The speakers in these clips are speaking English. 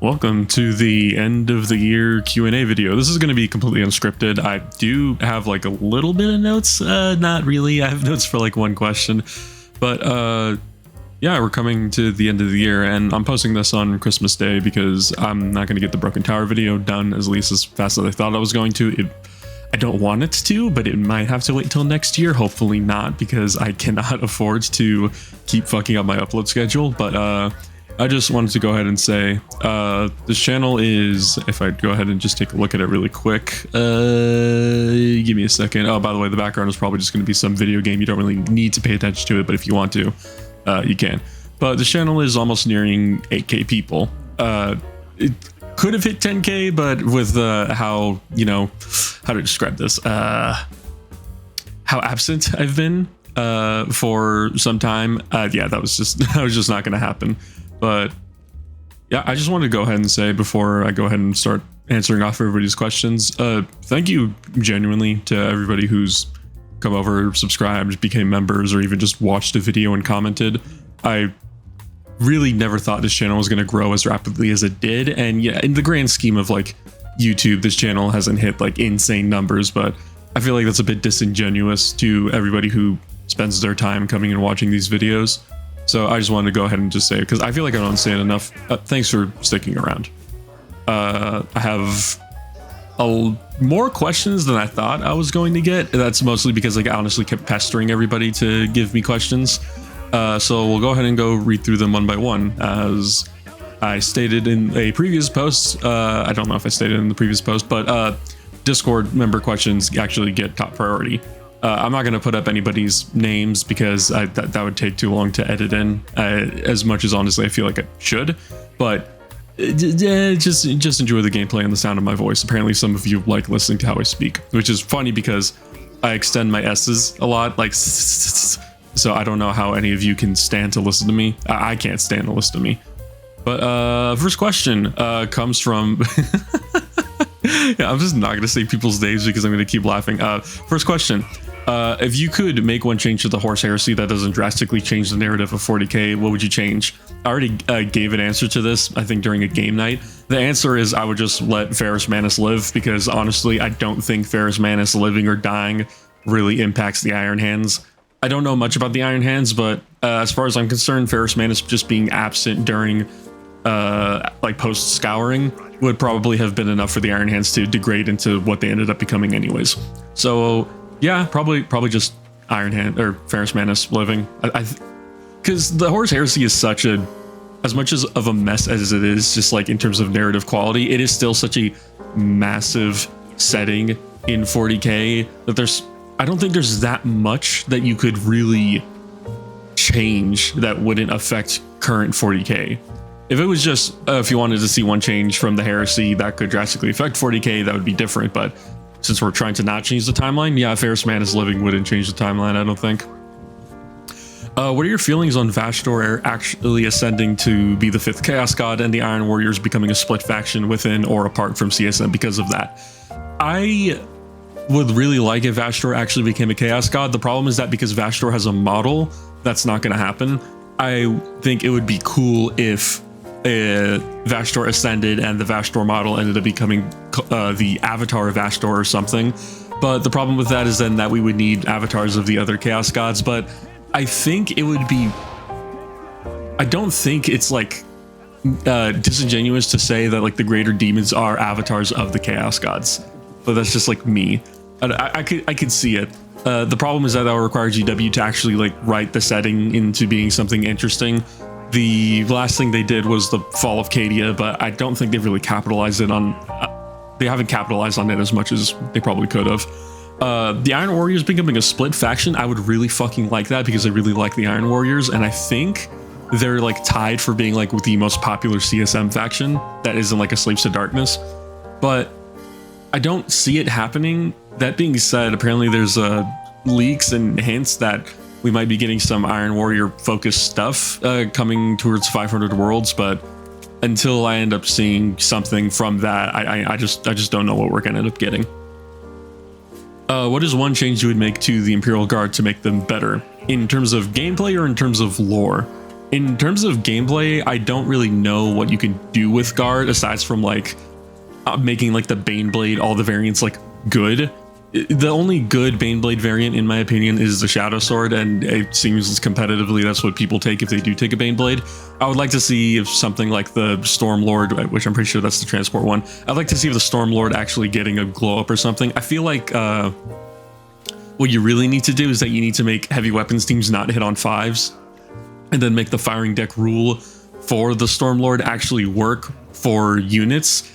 Welcome to the end of the year Q&A video. This is going to be completely unscripted. I do have like a little bit of notes, not really. I have notes for like one question, but yeah, we're coming to the end of the year and I'm posting this on Christmas Day because I'm not going to get the Broken Tower video done at least as fast as I thought I was going to. I don't want it to, but it might have to wait until next year. Hopefully not, because I cannot afford to keep fucking up my upload schedule. But I just wanted to go ahead and say this channel is, if I go ahead and just take a look at it really quick, give me a second. Oh, by the way, the background is probably just going to be some video game. You don't really need to pay attention to it, but if you want to, you can. But the channel is almost nearing 8K people. It could have hit 10K, but with how, you know, how to describe this, how absent I've been for some time, yeah, that was just not going to happen. But yeah, I just wanted to go ahead and say before I go ahead and start answering off everybody's questions, thank you genuinely to everybody who's come over, subscribed, became members, or even just watched a video and commented. I really never thought this channel was going to grow as rapidly as it did. And yeah, in the grand scheme of like YouTube, this channel hasn't hit like insane numbers, but I feel like that's a bit disingenuous to everybody who spends their time coming and watching these videos. So I just wanted to go ahead and just say, because I feel like I don't say it enough, thanks for sticking around. I have more questions than I thought I was going to get. That's mostly because like I honestly kept pestering everybody to give me questions. So we'll go ahead and go read through them one by one. As I stated in a previous post, I don't know if I stated in the previous post, but Discord member questions actually get top priority. I'm not going to put up anybody's names because that would take too long to edit in, as much as honestly I feel like I should, but just enjoy the gameplay and the sound of my voice. Apparently some of you like listening to how I speak, which is funny because I extend my S's a lot, like, so I don't know how any of you can stand to listen to me. I can't stand to listen to me. But first question comes from yeah, I'm just not going to say people's names because I'm going to keep laughing. First question. If you could make one change to the Horse Heresy that doesn't drastically change the narrative of 40k, what would you change? I already gave an answer to this, I think, during a game night. The answer is I would just let Ferrus Manus live, because honestly, I don't think Ferrus Manus living or dying really impacts the Iron Hands. I don't know much about the Iron Hands, but as far as I'm concerned, Ferrus Manus just being absent during like post-scouring would probably have been enough for the Iron Hands to degrade into what they ended up becoming anyways. So yeah, probably just Iron Hand or Ferrus Manus living. Because the Horse Heresy is such a, as much as of a mess as it is, just like in terms of narrative quality, it is still such a massive setting in 40k that I don't think there's that much that you could really change that wouldn't affect current 40k. If it was just, if you wanted to see one change from the Heresy that could drastically affect 40k, that would be different, but since we're trying to not change the timeline, yeah, Ferrus Manus living wouldn't change the timeline, I don't think. What are your feelings on Vastor actually ascending to be the 5th Chaos God and the Iron Warriors becoming a split faction within or apart from CSM because of that? I would really like if Vastor actually became a Chaos God. The problem is that because Vastor has a model, that's not going to happen. I think it would be cool if Vastor ascended and the Vastor model ended up becoming the avatar of Vastor or something. But the problem with that is then that we would need avatars of the other Chaos Gods. But I think it would be, I don't think it's like disingenuous to say that like the greater demons are avatars of the Chaos Gods. But that's just like me. I could see it. The problem is that would require GW to actually like write the setting into being something interesting. The last thing they did was the fall of Cadia, but I don't think they've really capitalized it on. They haven't capitalized on it as much as they probably could have. The Iron Warriors becoming a split faction, I would really fucking like that because I really like the Iron Warriors, and I think they're like tied for being like the most popular CSM faction that isn't like a Slaves to Darkness. But I don't see it happening. That being said, apparently there's leaks and hints that we might be getting some Iron Warrior focused stuff coming towards 500 Worlds, but until I end up seeing something from that, I just don't know what we're gonna end up getting. What is one change you would make to the Imperial Guard to make them better in terms of gameplay or in terms of lore? in terms of gameplay, I don't really know what you can do with guard aside from like making like the Baneblade, all the variants like good. The only good Baneblade variant, in my opinion, is the Shadow Sword, and it seems competitively that's what people take if they do take a Baneblade. I would like to see if something like the Stormlord, which I'm pretty sure that's the transport one, I'd like to see if the Stormlord actually getting a glow up or something. I feel like what you really need to do is that you need to make heavy weapons teams not hit on 5s, and then make the firing deck rule for the Stormlord actually work for units.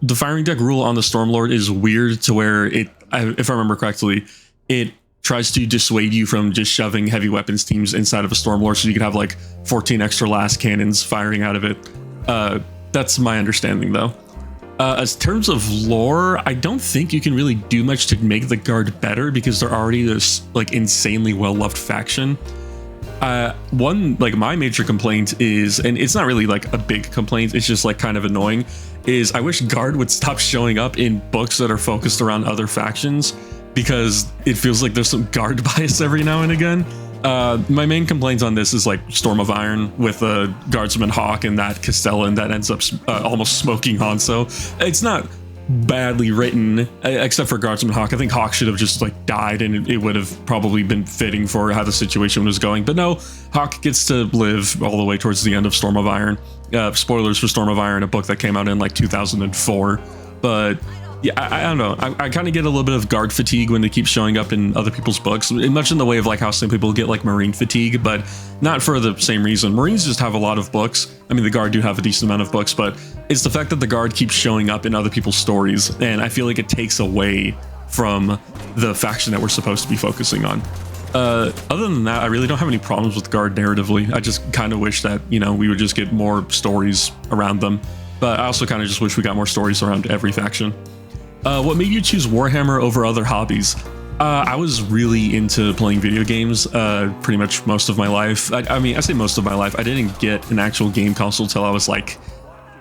The firing deck rule on the Stormlord is weird to where if I remember correctly, it tries to dissuade you from just shoving heavy weapons teams inside of a Stormlord so you could have like 14 extra last cannons firing out of it. That's my understanding though. As terms of lore, I don't think you can really do much to make the guard better because they're already this like insanely well-loved faction. One, like my major complaint is, and it's not really like a big complaint, it's just like kind of annoying, is I wish guard would stop showing up in books that are focused around other factions because it feels like there's some guard bias every now and again. My main complaint on this is like Storm of Iron with a Guardsman Hawk and that Castellan that ends up almost smoking Hanzo. It's not badly written except for Guardsman Hawk. I think Hawk should have just like died and it would have probably been fitting for how the situation was going, but no, Hawk gets to live all the way towards the end of Storm of Iron. Spoilers for Storm of Iron, a book that came out in like 2004. But yeah, I don't know. I kind of get a little bit of guard fatigue when they keep showing up in other people's books, much in the way of like how some people get like Marine fatigue, but not for the same reason. Marines just have a lot of books. I mean, the guard do have a decent amount of books, but it's the fact that the guard keeps showing up in other people's stories, and I feel like it takes away from the faction that we're supposed to be focusing on. Other than that, I really don't have any problems with guard narratively. I just kind of wish that, you know, we would just get more stories around them, but I also kind of just wish we got more stories around every faction. What made you choose Warhammer over other hobbies? I was really into playing video games pretty much most of my life. I mean, I say most of my life. I didn't get an actual game console till I was like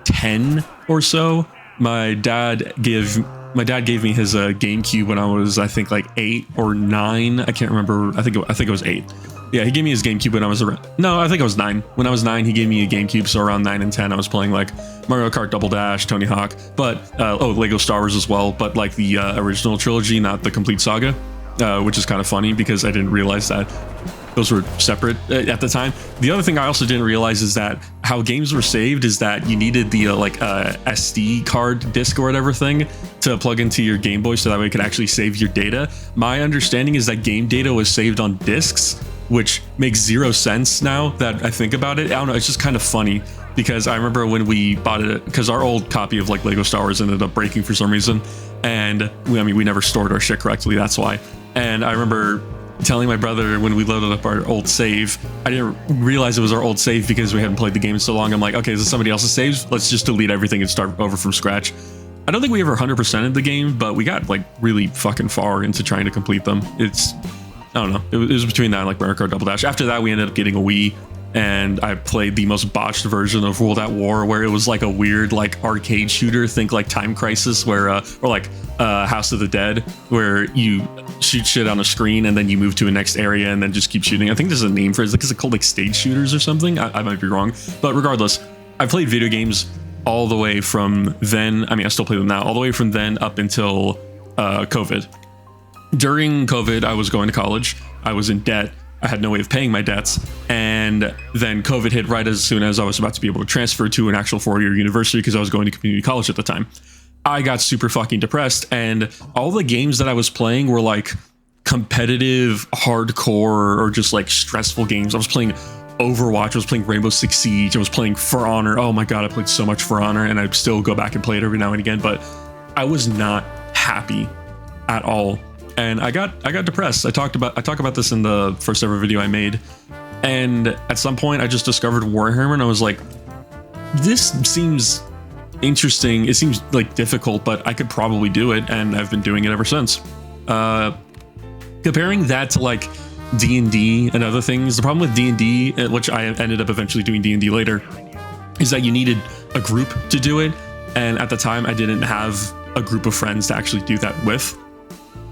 10 or so. My dad gave me his GameCube when I was, I think, like 8 or 9. I can't remember. I think it was 8. Yeah, he gave me his GameCube when I was around. No, I think I was 9. When I was 9, he gave me a GameCube. So around 9 and 10, I was playing like Mario Kart Double Dash, Tony Hawk, but Lego Star Wars as well. But like the original trilogy, not the complete saga, which is kind of funny because I didn't realize that those were separate at the time. The other thing I also didn't realize is that how games were saved is that you needed the SD card disc or whatever thing to plug into your Game Boy so that way it could actually save your data. My understanding is that game data was saved on discs, which makes zero sense now that I think about it. I don't know, it's just kind of funny because I remember when we bought it, because our old copy of like Lego Star Wars ended up breaking for some reason, and we never stored our shit correctly, that's why. And I remember telling my brother when we loaded up our old save, I didn't realize it was our old save because we hadn't played the game in so long. I'm like, okay, is this somebody else's saves? Let's just delete everything and start over from scratch. I don't think we ever 100%ed the game, but we got like really fucking far into trying to complete them. I don't know. It was between that and like Mario Kart Double Dash. After that, we ended up getting a Wii, and I played the most botched version of World at War, where it was like a weird like arcade shooter. Think like Time Crisis, where or like House of the Dead, where you shoot shit on a screen and then you move to a next area and then just keep shooting. I think there's a name for it. Is it called like stage shooters or something? I might be wrong, but regardless, I played video games all the way from then. I mean, I still play them now. All the way from then up until COVID. During COVID, I was going to college. I was in debt. I had no way of paying my debts. And then COVID hit right as soon as I was about to be able to transfer to an actual 4-year university because I was going to community college at the time. I got super fucking depressed, and all the games that I was playing were like competitive, hardcore, or just like stressful games. I was playing Overwatch, I was playing Rainbow Six Siege, I was playing For Honor. Oh my god, I played so much For Honor, and I still go back and play it every now and again, but I was not happy at all. And I got depressed. I talk about this in the first ever video I made. And at some point I just discovered Warhammer and I was like, this seems interesting. It seems like difficult, but I could probably do it, and I've been doing it ever since. Comparing that to like D&D and other things, the problem with D&D, which I ended up eventually doing D&D later, is that you needed a group to do it. And at the time I didn't have a group of friends to actually do that with.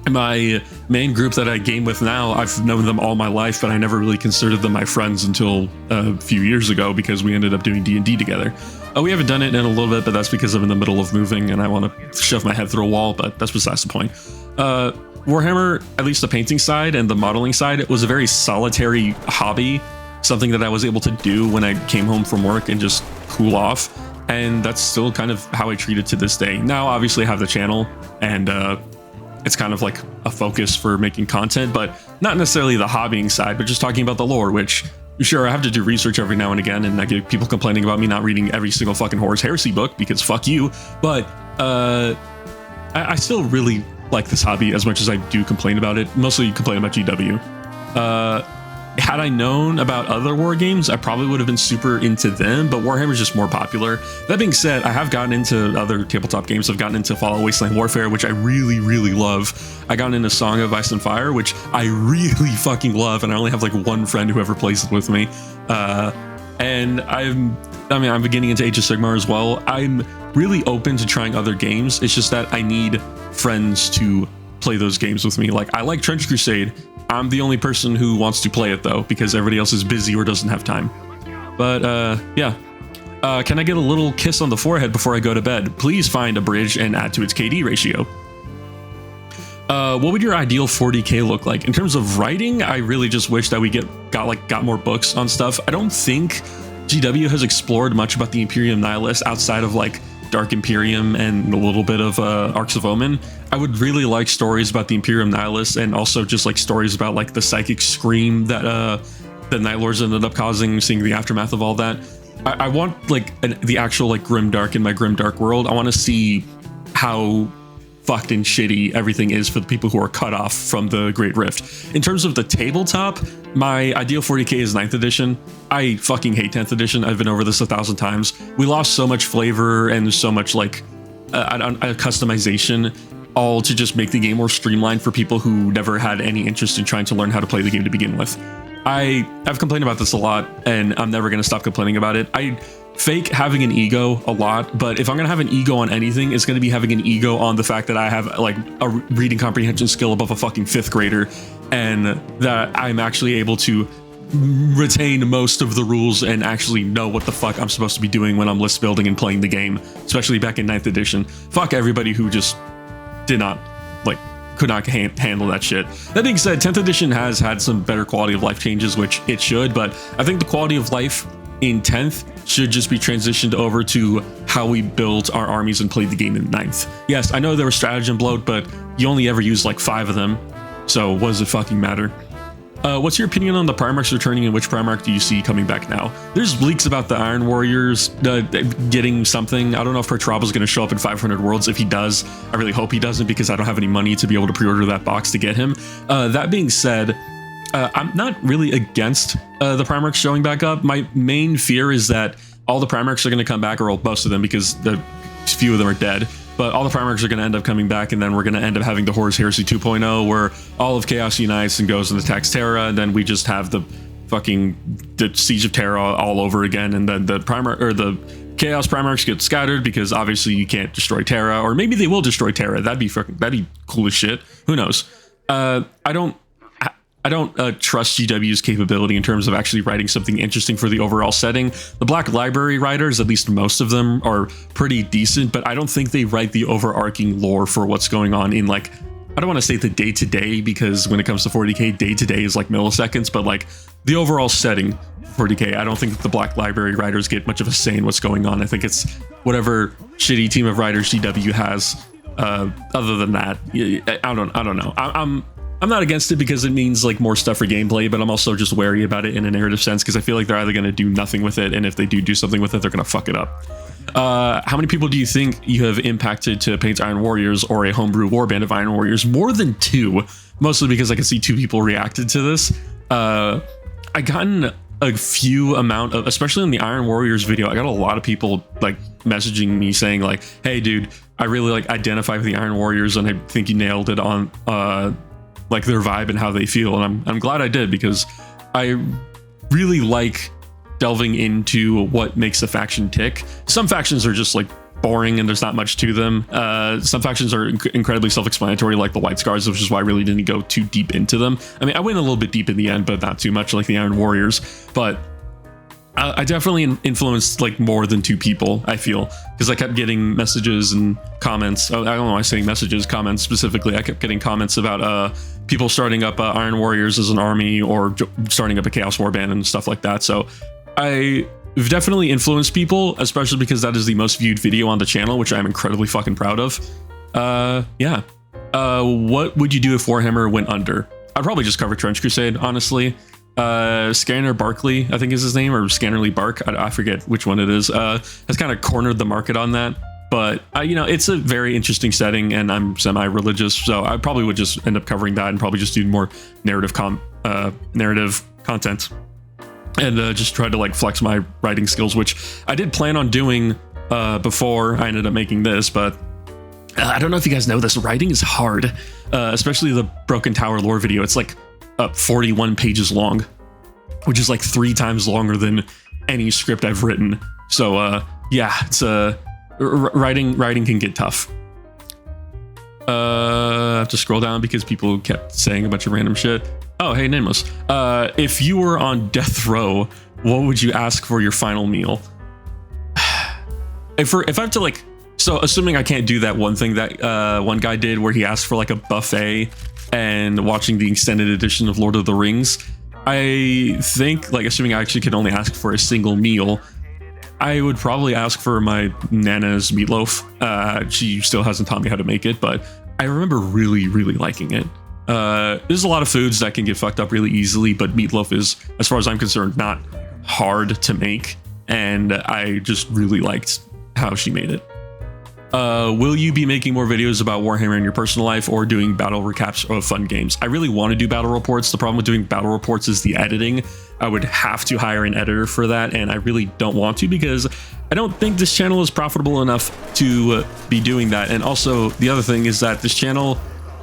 My main group that I game with now, I've known them all my life, but I never really considered them my friends until a few years ago because we ended up doing D&D together. We haven't done it in a little bit, but that's because I'm in the middle of moving and I want to shove my head through a wall, but that's besides the point. Warhammer, at least the painting side and the modeling side, it was a very solitary hobby, something that I was able to do when I came home from work and just cool off. And that's still kind of how I treat it to this day. Now, obviously, I have the channel and it's kind of like a focus for making content, but not necessarily the hobbying side, but just talking about the lore, which sure, I have to do research every now and again, and I get people complaining about me not reading every single fucking Horus Heresy book because fuck you. But I still really like this hobby as much as I do complain about it. Mostly complain about GW. Had I known about other war games, I probably would have been super into them, but Warhammer is just more popular. That being said, I have gotten into other tabletop games. I've gotten into Fallout Wasteland Warfare, which I really, really love. I got into Song of Ice and Fire, which I really fucking love, and I only have like one friend who ever plays it with me. And I'm beginning into Age of Sigmar as well. I'm really open to trying other games. It's just that I need friends to play those games with me. Like, I like Trench Crusade. I'm the only person who wants to play it though, because everybody else is busy or doesn't have time. But yeah. Can I get a little kiss on the forehead before I go to bed? Please find a bridge and add to its KD ratio. What would your ideal 40k look like? In terms of writing, I really just wish that we got more books on stuff. I don't think GW has explored much about the Imperium Nihilist outside of like Dark Imperium and a little bit of Arcs of Omen. I would really like stories about the Imperium Nihilist and also just like stories about like the psychic scream that the Night Lords ended up causing, seeing the aftermath of all that. I want like the actual like grimdark in my grimdark world. I want to see how fucked and shitty everything is for the people who are cut off from the Great Rift. In terms of the tabletop, my ideal 40k is 9th edition. I fucking hate 10th edition. I've been over this 1,000 times. We lost so much flavor and so much like customization, all to just make the game more streamlined for people who never had any interest in trying to learn how to play the game to begin with. I've complained about this a lot, and I'm never going to stop complaining about it. I fake having an ego a lot, but if I'm gonna have an ego on anything, it's gonna be having an ego on the fact that I have like a reading comprehension skill above a fucking 5th grader, and that I'm actually able to retain most of the rules and actually know what the fuck I'm supposed to be doing when I'm list building and playing the game, especially back in 9th edition. Fuck everybody who just could not handle that shit. That being said, 10th edition has had some better quality of life changes, which it should, but I think the quality of life in 10th should just be transitioned over to how we built our armies and played the game in 9th. Yes, I know there was stratagem bloat, but you only ever used like 5 of them, so what does it fucking matter? What's your opinion on the Primarchs returning, and which Primarch do you see coming back now? There's leaks about the Iron Warriors getting something. I don't know if Pertraba's going to show up in 500 Worlds. If he does, I really hope he doesn't, because I don't have any money to be able to pre-order that box to get him. That being said, I'm not really against the Primarchs showing back up. My main fear is that all the Primarchs are going to come back, or most of them, because a few of them are dead. But all the Primarchs are going to end up coming back, and then we're going to end up having the Horus Heresy 2.0, where all of Chaos unites and goes and attacks Terra, and then we just have the Siege of Terra all over again, and then the Chaos Primarchs get scattered because obviously you can't destroy Terra, or maybe they will destroy Terra. That'd be cool as shit. Who knows? I don't trust GW's capability in terms of actually writing something interesting for the overall setting. The Black Library writers, at least most of them, are pretty decent, but I don't think they write the overarching lore for what's going on in, like, I don't want to say the day-to-day, because when it comes to 40k, day-to-day is like milliseconds, but like the overall setting for 40k, I don't think the Black Library writers get much of a say in what's going on. I think it's whatever shitty team of writers GW has. Other than that, I don't know. I'm not against it because it means like more stuff for gameplay, but I'm also just wary about it in a narrative sense, because I feel like they're either going to do nothing with it, and if they do something with it, they're going to fuck it up. How many people do you think you have impacted to paint Iron Warriors or a homebrew warband of Iron Warriors? More than 2, mostly because I could see 2 people reacted to this. I gotten a few amount of, especially in the Iron Warriors video, I got a lot of people like messaging me saying like, hey dude, I really like identify with the Iron Warriors, and I think you nailed it on like their vibe and how they feel, and I'm glad I did, because I really like delving into what makes a faction tick. Some factions are just like boring and there's not much to them. Some factions are incredibly self-explanatory, like the White Scars, which is why I really didn't go too deep into them. I mean, I went a little bit deep in the end, but not too much, like the Iron Warriors. But I definitely influenced like more than 2 people, I feel, because I kept getting messages and comments. I don't know why I'm saying messages, comments specifically. I kept getting comments about people starting up Iron Warriors as an army or starting up a Chaos Warband and stuff like that. So I've definitely influenced people, especially because that is the most viewed video on the channel, which I'm incredibly fucking proud of. Yeah. What would you do if Warhammer went under? I'd probably just cover Trench Crusade, honestly. Scanner Barkley, I think is his name, or Scannerly Bark, I forget which one it is, has kind of cornered the market on that. But you know, it's a very interesting setting, and I'm semi-religious, so I probably would just end up covering that and probably just do more narrative content, and just try to like flex my writing skills, which I did plan on doing before I ended up making this. But I don't know if you guys know this, writing is hard, especially the Broken Tower lore video. It's like 41 pages long, which is like 3 times longer than any script I've written. So yeah, it's writing can get tough. I have to scroll down because people kept saying a bunch of random shit. Oh, hey, Nameless. If you were on death row, what would you ask for your final meal? If I have to like, so assuming I can't do that one thing that one guy did where he asked for like a buffet and watching the extended edition of Lord of the Rings, I think, like, assuming I actually could only ask for a single meal, I would probably ask for my Nana's meatloaf. She still hasn't taught me how to make it, but I remember really, really liking it. There's a lot of foods that can get fucked up really easily, but meatloaf is, as far as I'm concerned, not hard to make, and I just really liked how she made it. Will you be making more videos about Warhammer in your personal life or doing battle recaps of fun games? I really want to do battle reports. The problem with doing battle reports is the editing. I would have to hire an editor for that, and I really don't want to because I don't think this channel is profitable enough to be doing that. And also, the other thing is that this channel,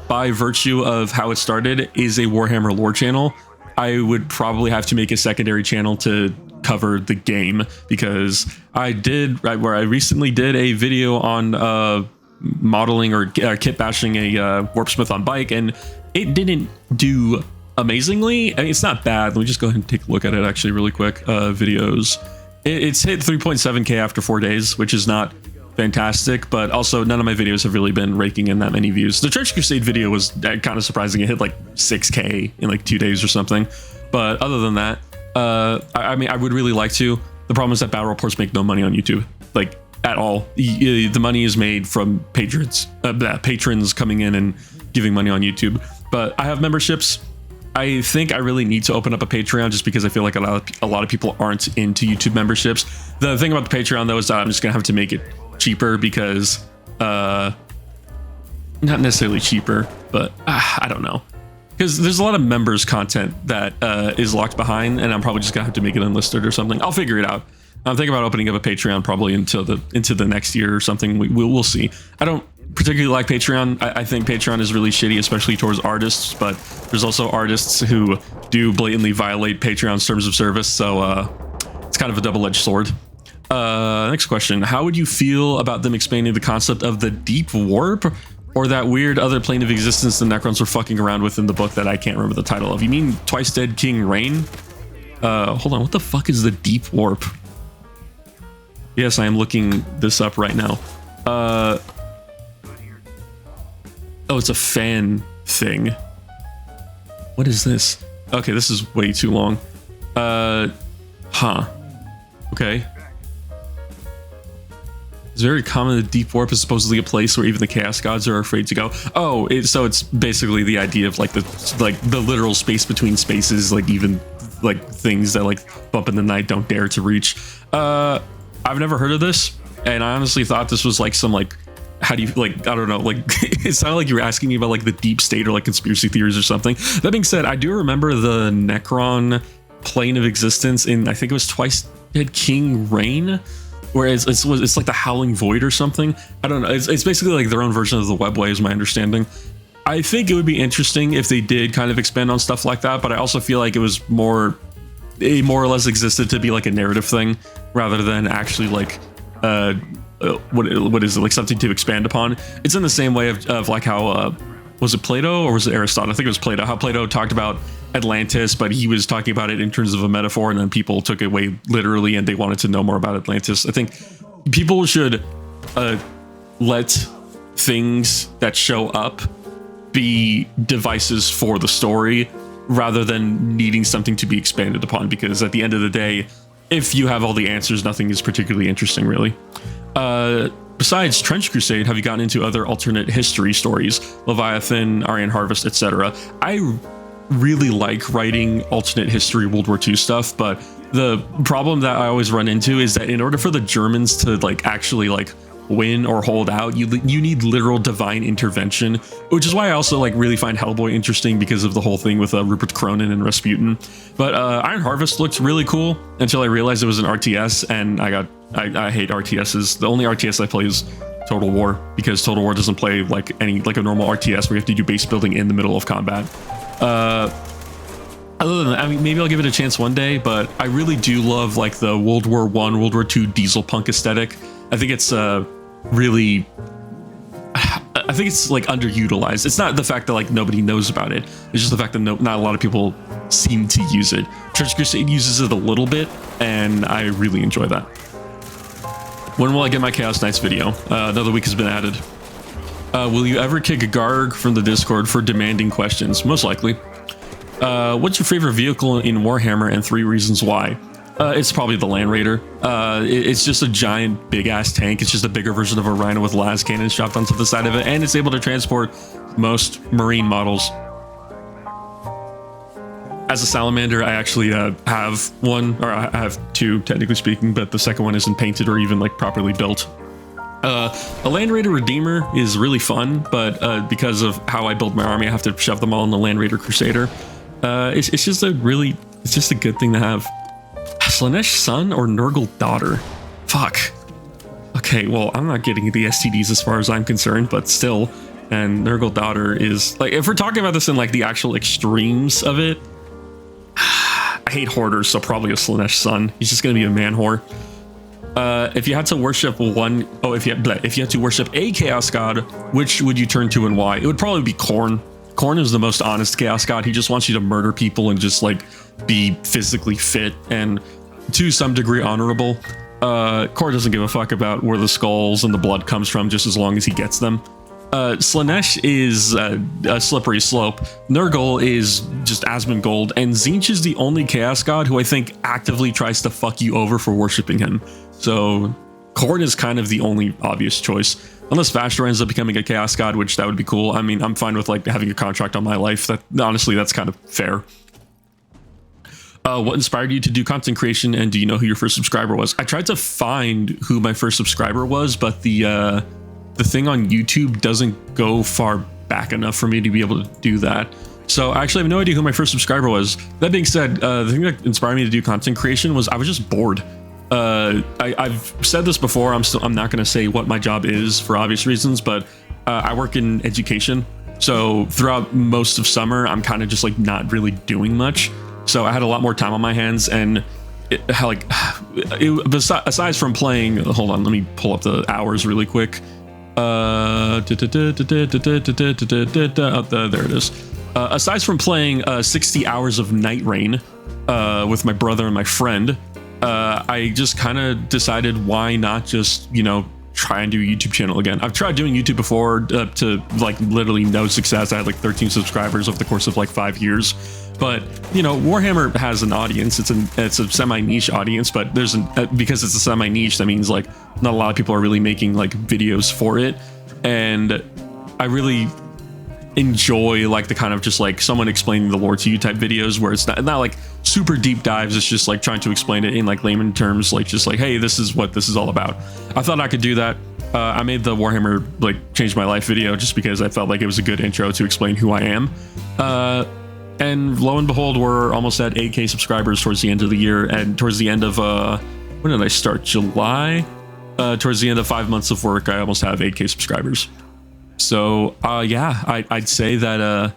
by virtue of how it started, is a Warhammer lore channel. I would probably have to make a secondary channel to cover the game, because I recently did a video on modeling or kit bashing a Warsmith on bike, and it didn't do amazingly. I mean, it's not bad. Let me just go ahead and take a look at it actually really quick. Videos, it's hit 3.7k after 4 days, which is not fantastic, but also none of my videos have really been raking in that many views. The Trench Crusade video was kind of surprising. It hit like 6k in like 2 days or something, but other than that, I mean, I would really like to. The problem is that battle reports make no money on YouTube, like at all. The money is made from patrons coming in and giving money on YouTube. But I have memberships. I think I really need to open up a Patreon just because I feel like a lot of people aren't into YouTube memberships. The thing about the Patreon though is that I'm just gonna have to make it cheaper because, not necessarily cheaper, but I don't know. Because there's a lot of members content that is locked behind, and I'm probably just gonna have to make it unlisted or something. I'll figure it out. I'm thinking about opening up a Patreon probably into the next year or something. We'll see. I don't particularly like Patreon. I think Patreon is really shitty, especially towards artists. But there's also artists who do blatantly violate Patreon's terms of service, so it's kind of a double-edged sword. Next question: how would you feel about them expanding the concept of the deep warp? Or that weird other plane of existence the Necrons were fucking around with in the book that I can't remember the title of. You mean Twice Dead King Rain? Hold on, what the fuck is the Deep Warp? Yes, I am looking this up right now. Oh, it's a fan thing. What is this? Okay, this is way too long. Huh. Okay. It's very common that Deep Warp is supposedly a place where even the Chaos Gods are afraid to go. Oh, so it's basically the idea of like the literal space between spaces, like even like things that like bump in the night don't dare to reach. I've never heard of this, and I honestly thought this was like some like, how do you like, I don't know, like it sounded like you were asking me about like the deep state or like conspiracy theories or something. That being said, I do remember the Necron plane of existence in, I think it was Twice Dead King Rain, where it's like the Howling Void or something. I don't know. It's basically like their own version of the Webway, is my understanding. I think it would be interesting if they did kind of expand on stuff like that, but I also feel like it more or less existed to be like a narrative thing rather than actually like a what is it, like something to expand upon. It's in the same way of like how was it Plato or was it Aristotle? I think it was Plato. How Plato talked about Atlantis, but he was talking about it in terms of a metaphor, and then people took it way literally and they wanted to know more about Atlantis. I think people should let things that show up be devices for the story rather than needing something to be expanded upon, because at the end of the day, if you have all the answers, nothing is particularly interesting, really. Besides Trench Crusade, have you gotten into other alternate history stories? Leviathan, Aryan Harvest, etc. I really like writing alternate history World War II stuff, but the problem that I always run into is that in order for the Germans to like actually like win or hold out, you need literal divine intervention, which is why I also like really find Hellboy interesting, because of the whole thing with Rupert Cronin and Rasputin. But Iron Harvest looked really cool until I realized it was an RTS, and I hate RTSs. The only RTS I play is Total War, because Total War doesn't play like a normal RTS where you have to do base building in the middle of combat. Other than that, I mean, maybe I'll give it a chance one day, but I really do love like the World War I, World War II diesel punk aesthetic. I think it's really, I think it's like underutilized. It's not the fact that like nobody knows about it. It's just the fact that not a lot of people seem to use it. Trench Crusade uses it a little bit, and I really enjoy that. When will I get my Chaos Knights video? Another week has been added. Will you ever kick a Garg from the Discord for demanding questions? Most likely. What's your favorite vehicle in Warhammer, and 3 reasons why? It's probably the Land Raider. It's just a giant, big-ass tank. It's just a bigger version of a Rhino with las cannons strapped onto the side of it, and it's able to transport most Marine models. As a Salamander, I actually have one, or I have 2, technically speaking, but the second one isn't painted or even like properly built. A Land Raider Redeemer is really fun, but because of how I build my army, I have to shove them all in the Land Raider Crusader. It's just a good thing to have. Slaanesh son or Nurgle daughter? Fuck. Okay, well, I'm not getting the STDs as far as I'm concerned, but still. And Nurgle daughter is like, if we're talking about this in like the actual extremes of it, I hate hoarders, so probably a Slaanesh son. He's just gonna be a man whore. If you had to worship if you had to worship a Chaos God, which would you turn to and why? It would probably be Khorne. Khorne is the most honest Chaos God. He just wants you to murder people and just like be physically fit and to some degree honorable. Khorne doesn't give a fuck about where the skulls and the blood comes from, just as long as he gets them. Slaanesh is a slippery slope. Nurgle is just Asmongold, and Tzeentch is the only Chaos God who I think actively tries to fuck you over for worshipping him. So Khorne is kind of the only obvious choice. Unless Vashtor ends up becoming a Chaos God, which that would be cool. I mean, I'm fine with like having a contract on my life. That honestly, that's kind of fair. What inspired you to do content creation, and do you know who your first subscriber was? I tried to find who my first subscriber was, but the thing on YouTube doesn't go far back enough for me to be able to do that. So I actually have no idea who my first subscriber was. That being said, the thing that inspired me to do content creation was I was just bored. I've said this before. I'm not going to say what my job is for obvious reasons, but I work in education. So throughout most of summer, I'm kind of just like not really doing much. So I had a lot more time on my hands, and aside from playing, hold on, let me pull up the hours really quick. There it is. Aside from playing 60 hours of Night Rain with my brother and my friend, I just kind of decided why not just, try and do a YouTube channel again. I've tried doing YouTube before to like literally no success. I had like 13 subscribers over the course of like 5 years. But Warhammer has an audience. It's a semi-niche audience, but because it's a semi-niche, that means like not a lot of people are really making like videos for it. And I really enjoy like the kind of just like someone explaining the lore to you type videos where it's not like super deep dives. It's just like trying to explain it in like layman terms, like just like, hey, this is what this is all about. I thought I could do that. I made the Warhammer like changed my life video just because I felt like it was a good intro to explain who I am. And lo and behold, we're almost at 8K subscribers towards the end of the year, and towards the end of when did I start? July. Towards the end of 5 months of work, I almost have 8K subscribers. So yeah, I'd say that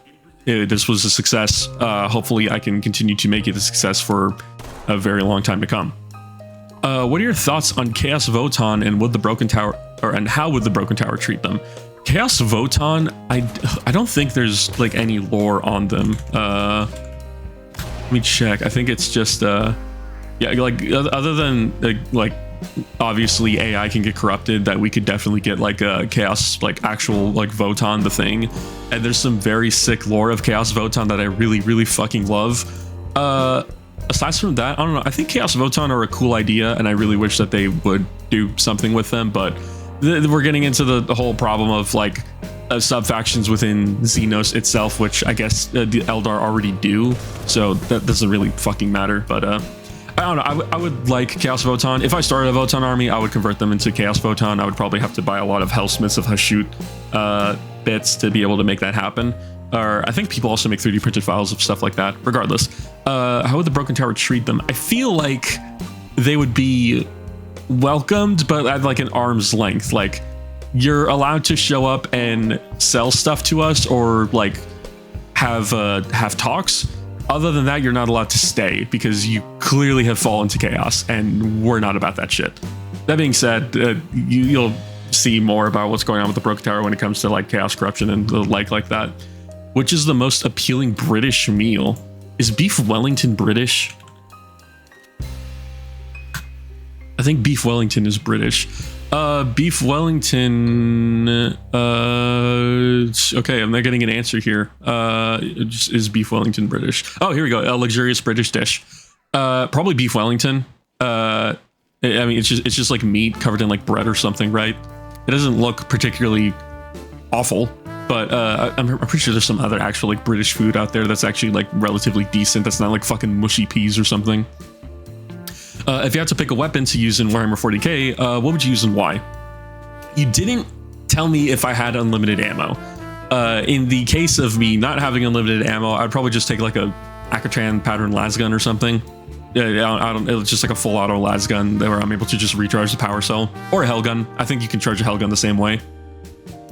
this was a success. Hopefully I can continue to make it a success for a very long time to come. What are your thoughts on Chaos Votann and would the Broken Tower, and how would the Broken Tower treat them? Chaos Votann, I don't think there's like any lore on them. Let me check. I think it's just yeah, like other than like obviously AI can get corrupted, that we could definitely get like a Chaos, like actual like Votann the thing. And there's some very sick lore of Chaos Votann that I really fucking love. Aside from that, I don't know. I think Chaos Votann are a cool idea, and I really wish that they would do something with them. But we're getting into the whole problem of like sub-factions within Xenos itself, which I guess the Eldar already do. So that doesn't really fucking matter. But I don't know. I would like Chaos Votann. If I started a Votann army, I would convert them into Chaos Votann. I would probably have to buy a lot of Hellsmiths of Hashut bits to be able to make that happen. Or I think people also make 3D printed files of stuff like that. Regardless, how would the Broken Tower treat them? I feel like they would be welcomed, but at like an arm's length. Like, you're allowed to show up and sell stuff to us, or like have talks. Other than that, you're not allowed to stay because you clearly have fallen to chaos, and we're not about that shit. That being said, you'll see more about what's going on with the Broken Tower when it comes to like chaos corruption and the like that. Which is the most appealing British meal? Is beef Wellington British? I think beef Wellington is British. Beef Wellington. Okay, I'm not getting an answer here. Is beef Wellington British? Oh, here we go. A luxurious British dish. Probably beef Wellington. I mean, it's just like meat covered in like bread or something, right? It doesn't look particularly awful. But I'm pretty sure there's some other actual like British food out there that's actually like relatively decent. That's not like fucking mushy peas or something. If you had to pick a weapon to use in Warhammer 40k, what would you use and why? You didn't tell me if I had unlimited ammo. In the case of me not having unlimited ammo, I'd probably just take like a Akatran pattern lasgun or something. It's just like a full auto lasgun where I'm able to just recharge the power cell, or a hellgun. I think you can charge a hellgun the same way.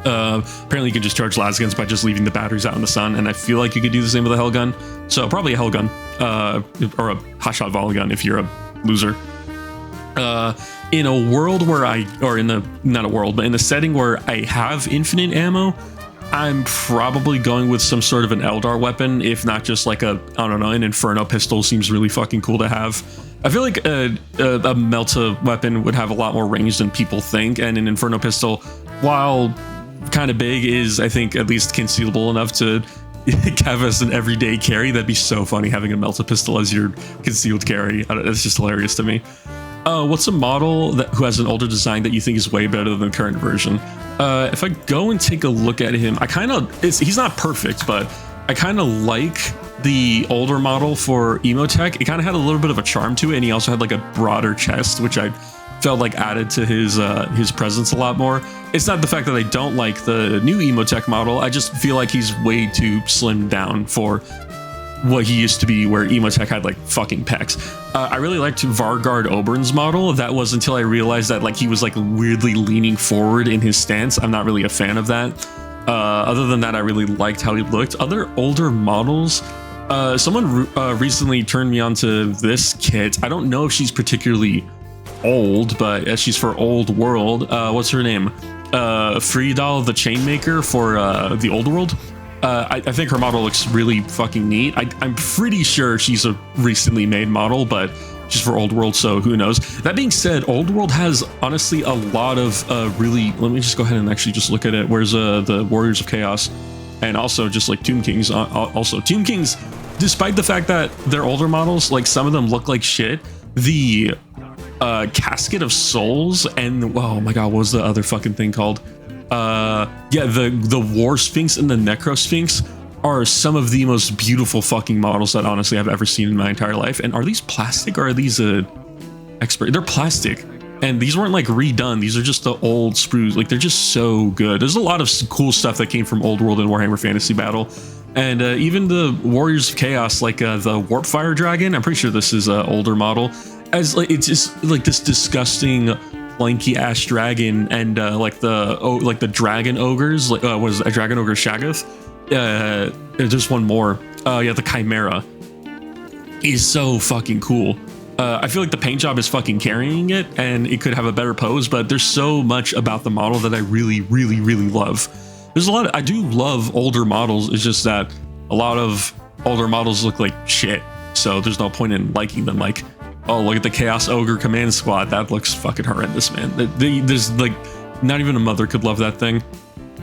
Apparently you can just charge lasguns by just leaving the batteries out in the sun, and I feel like you could do the same with a hellgun. So probably a hellgun, or a hotshot volley gun if you're a loser. In a world where in a setting where I have infinite ammo, I'm probably going with some sort of an Eldar weapon, if not just like I don't know, an Inferno pistol seems really fucking cool to have. I feel like a Melta weapon would have a lot more range than people think, and an Inferno pistol, while kind of big, is I think at least concealable enough to have as an everyday carry. That'd be so funny having a Melta pistol as your concealed carry. It's just hilarious to me. What's a model who has an older design that you think is way better than the current version? If I go and take a look at him, he's not perfect, but I kind of like the older model for Emotech. It kind of had a little bit of a charm to it, and he also had like a broader chest, which I felt like added to his presence a lot more. It's not the fact that I don't like the new Emotech model. I just feel like he's way too slimmed down for what he used to be, where Emotech had like fucking pecs. I really liked Vargard Obern's model. That was until I realized that like he was like weirdly leaning forward in his stance. I'm not really a fan of that. Other than that, I really liked how he looked. Other older models, someone recently turned me on to this kit. I don't know if she's particularly old, but she's for Old World. What's her name? Friedal the Chainmaker for the Old World. I think her model looks really fucking neat. I'm pretty sure she's a recently made model, but she's for Old World, so who knows. That being said, Old World has honestly a lot of really, let me just go ahead and actually just look at it. Where's the Warriors of Chaos, and also just like Tomb Kings. Also Tomb Kings, despite the fact that they're older models, like some of them look like shit. The Casket of Souls and oh my god, what was the other fucking thing called? Yeah, the War Sphinx and the Necro Sphinx are some of the most beautiful fucking models that honestly I've ever seen in my entire life. And are these plastic or are these expert? They're plastic, and these weren't like redone. These are just the old sprues. Like, they're just so good. There's a lot of cool stuff that came from Old World and Warhammer Fantasy Battle. And even the Warriors of Chaos, like the Warpfire Dragon, I'm pretty sure this is an older model. As like, it's just like this disgusting lanky ass dragon, and like the dragon ogres, like what is it, a dragon ogre Shaggoth? There's one more. Yeah, the Chimera is so fucking cool. I feel like the paint job is fucking carrying it, and it could have a better pose, but there's so much about the model that I really, really, really love. There's a lot of, I do love older models. It's just that a lot of older models look like shit, so there's no point in liking them. Like, oh, look at the Chaos Ogre Command Squad. That looks fucking horrendous, man. There's like, not even a mother could love that thing.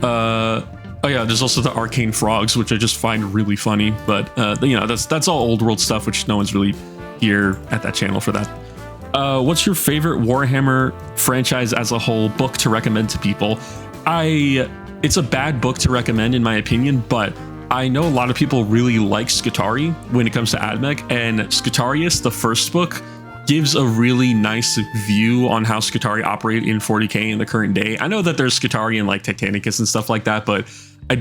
Oh yeah, there's also the Arcane Frogs, which I just find really funny. But you know, that's all old world stuff, which no one's really here at that channel for that. What's your favorite Warhammer franchise as a whole book to recommend to people? It's a bad book to recommend in my opinion, but I know a lot of people really like Skitarii when it comes to Admech, and Skitarius, the first book, gives a really nice view on how Skitarii operate in 40k in the current day. I know that there's Skitarii and like Titanicus and stuff like that, but I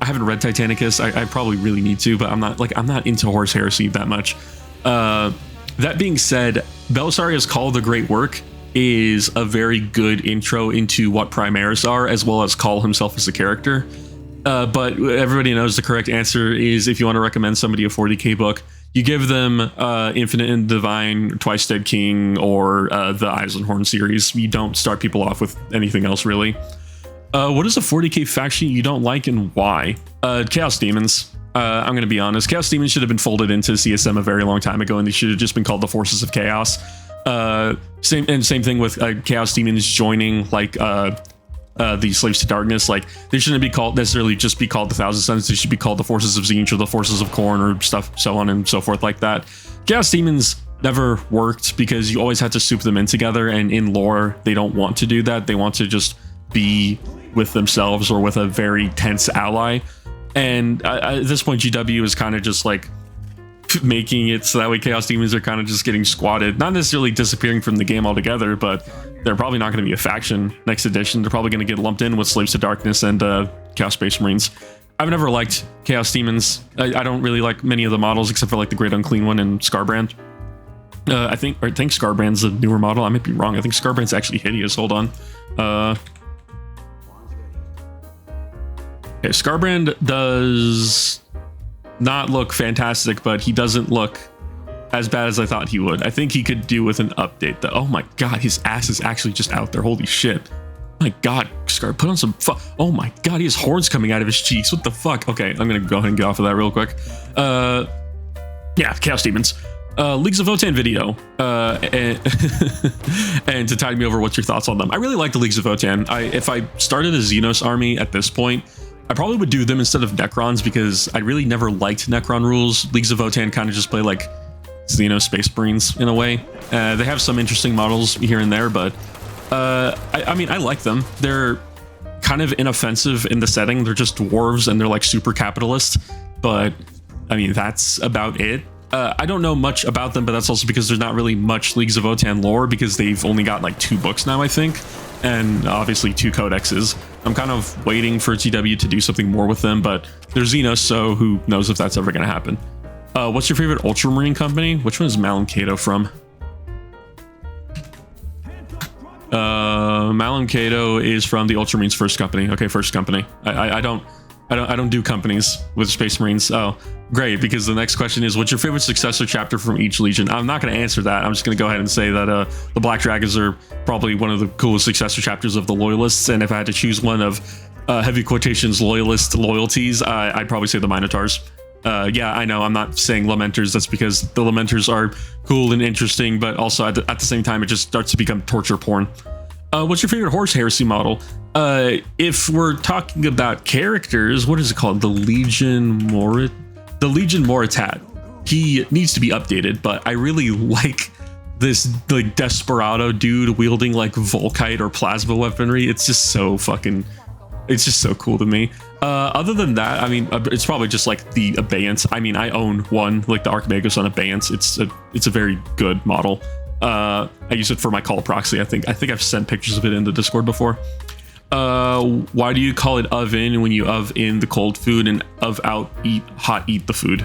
haven't read Titanicus. I probably really need to, but I'm not into Horus Heresy that much. That being said, Belisarius' Call of the Great Work is a very good intro into what Primarchs are, as well as Call himself as a character. But everybody knows the correct answer is, if you want to recommend somebody a 40k book, you give them Infinite and Divine, Twice Dead King, or the Eisenhorn series. You don't start people off with anything else, really. What is a 40k faction you don't like and why? Chaos Demons. I'm going to be honest. Chaos Demons should have been folded into CSM a very long time ago, and they should have just been called the Forces of Chaos. Same thing with Chaos Demons joining like the Slaves to Darkness. Like, they shouldn't be called necessarily just be called the Thousand Suns. They should be called the Forces of Tzeentch or the Forces of Khorne or stuff, so on and so forth like that. Chaos Demons never worked because you always had to soup them in together, and in lore they don't want to do that. They want to just be with themselves or with a very tense ally. And at this point, GW is kind of just like making it so that way Chaos Demons are kind of just getting squatted, not necessarily disappearing from the game altogether, but they're probably not going to be a faction next edition. They're probably going to get lumped in with Slaves to Darkness and Chaos Space Marines. I've never liked Chaos Demons. I don't really like many of the models except for like the Great Unclean One and Scarbrand. I think Scarbrand's a newer model. I might be wrong. I think Scarbrand's actually hideous. Hold on. Okay, Scarbrand does not look fantastic, but he doesn't look as bad as I thought he would. I think he could do with an update though. Oh my god, his ass is actually just out there. Holy shit. My god, Scar, put on some oh my god, he has horns coming out of his cheeks. What the fuck? Okay, I'm gonna go ahead and get off of that real quick. Yeah, Chaos Demons. Leagues of Votann video. And to tide me over, what's your thoughts on them? I really like the Leagues of Votann. If I started a Xenos army at this point, I probably would do them instead of Necrons, because I really never liked Necron rules. Leagues of Votann kind of just play like Xenos Space Marines in a way. They have some interesting models here and there, but I mean, I like them. They're kind of inoffensive in the setting. They're just dwarves and they're like super capitalist, but I mean, that's about it. I don't know much about them, but that's also because there's not really much Leagues of Votann lore, because they've only got like 2 books now, I think, and obviously 2 codexes. I'm kind of waiting for GW to do something more with them, but they're Xenos, so who knows if that's ever going to happen. What's your favorite Ultramarine company? Which one is Malum Cato from? Malum Cato is from the Ultramarines first company. Okay, first company. I don't do companies with Space Marines. Oh, great, because the next question is, what's your favorite successor chapter from each legion? I'm not going to answer that. I'm just going to go ahead and say that the Black Dragons are probably one of the coolest successor chapters of the Loyalists, and if I had to choose one of heavy quotations Loyalist loyalties, I'd probably say the Minotaurs. Yeah, I know I'm not saying Lamenters. That's because the Lamenters are cool and interesting, but also at the same time, it just starts to become torture porn. What's your favorite Horus Heresy model? If we're talking about characters, what is it called? The Legion Moritat. He needs to be updated, but I really like this like desperado dude wielding like Volkite or plasma weaponry. It's just so fucking, it's just so cool to me. Other than that, I mean, it's probably just like the Abeyance. I mean, I own one, like the Archmagus on Abeyance. It's a very good model. I use it for my call proxy. I think I've sent pictures of it in the Discord before. Why do you call it oven when you of in the cold food and of out eat the food?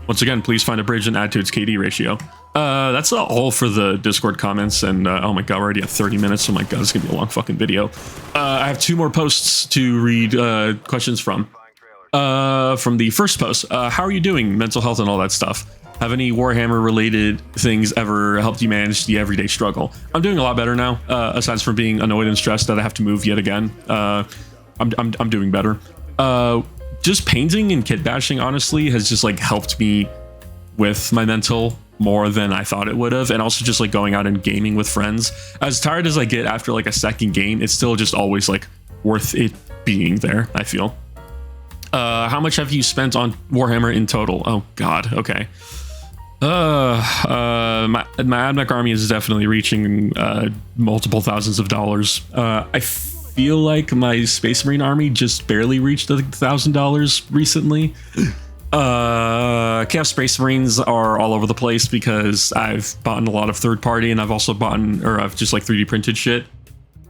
Once again, please find a bridge and add to its KD ratio. That's all for the Discord comments, and oh my god, we're already at 30 minutes. Oh my god, it's gonna be a long fucking video. I have 2 more posts to read questions from. From the first post, how are you doing? Mental health and all that stuff. Have any Warhammer related things ever helped you manage the everyday struggle? I'm doing a lot better now, aside from being annoyed and stressed that I have to move yet again. I'm doing better. Just painting and kit bashing, honestly, has just like helped me with my mental more than I thought it would have. And also just like going out and gaming with friends. As tired as I get after like a second game, it's still just always like worth it being there, I feel. How much have you spent on Warhammer in total? Oh God, okay. My Admech army is definitely reaching multiple thousands of dollars. I feel like my Space Marine army just barely reached $1,000 recently. Chaos Space Marines are all over the place because I've bought a lot of third party, and I've also bought, or I've just like 3D printed shit.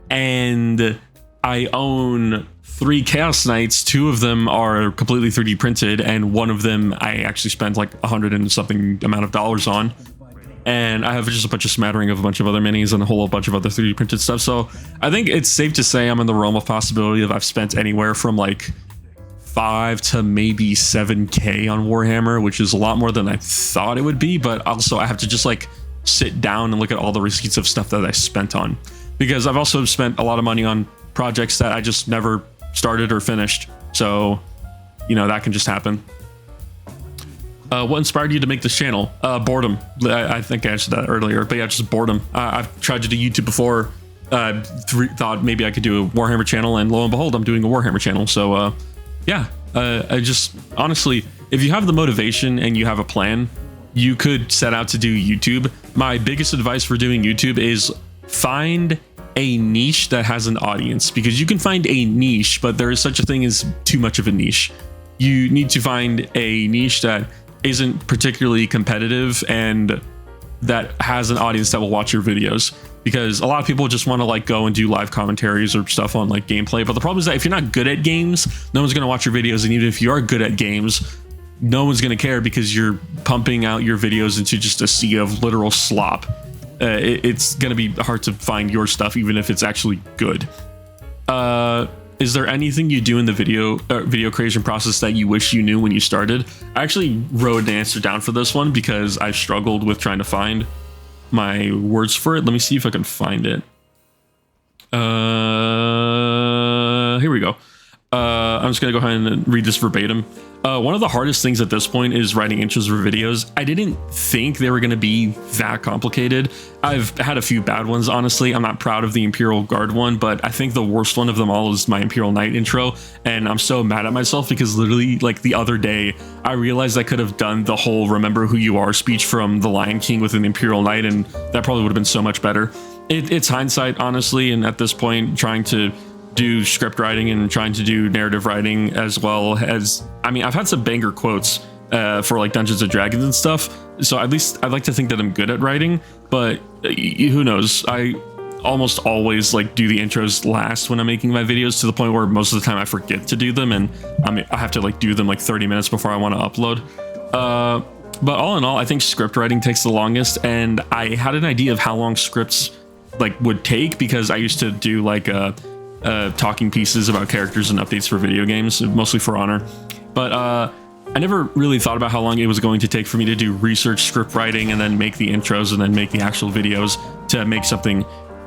And I own 3 Chaos Knights. 2 of them are completely 3D printed, and one of them I actually spent like $100 and something amount of dollars on. And I have just a bunch of smattering of a bunch of other minis and a whole bunch of other 3D printed stuff. So I think it's safe to say I'm in the realm of possibility of I've spent anywhere from like 5 to maybe 7K on Warhammer, which is a lot more than I thought it would be. But also I have to just like sit down and look at all the receipts of stuff that I spent on, because I've also spent a lot of money on projects that I just never started or finished. So, you know, that can just happen. What inspired you to make this channel? Boredom. I think I answered that earlier, but yeah, just boredom. I've tried to do YouTube before. Thought maybe I could do a Warhammer channel, and lo and behold, I'm doing a Warhammer channel. So yeah, I just honestly, if you have the motivation and you have a plan, you could set out to do YouTube. My biggest advice for doing YouTube is find a niche that has an audience, because you can find a niche, but there is such a thing as too much of a niche. You need to find a niche that isn't particularly competitive and that has an audience that will watch your videos, because a lot of people just want to like go and do live commentaries or stuff on like gameplay. But the problem is that if you're not good at games, no one's going to watch your videos. And even if you are good at games, no one's going to care, because you're pumping out your videos into just a sea of literal slop. It's going to be hard to find your stuff, even if it's actually good. Is there anything you do in the video creation process that you wish you knew when you started? I actually wrote an answer down for this one because I struggled with trying to find my words for it. Let me see if I can find it. Here we go. I'm just gonna go ahead and read this verbatim. One of the hardest things at this point is writing intros for videos. I didn't think they were going to be that complicated. I've had a few bad ones, honestly. I'm not proud of the Imperial Guard one, but I think the worst one of them all is my Imperial Knight intro. And I'm so mad at myself because literally like the other day, I realized I could have done the whole "Remember Who You Are" speech from The Lion King with an Imperial Knight, and that probably would have been so much better. It's hindsight, honestly, and at this point, trying to do script writing and trying to do narrative writing, as well as, I mean, I've had some banger quotes for like Dungeons and Dragons and stuff, so at least I'd like to think that I'm good at writing, but who knows. I almost always like do the intros last when I'm making my videos, to the point where most of the time I forget to do them, and I have to like do them like 30 minutes before I want to upload. But all in all, I think script writing takes the longest, and I had an idea of how long scripts like would take, because I used to do like talking pieces about characters and updates for video games, mostly for Honor. But I never really thought about how long it was going to take for me to do research, script writing, and then make the intros, and then make the actual videos to make something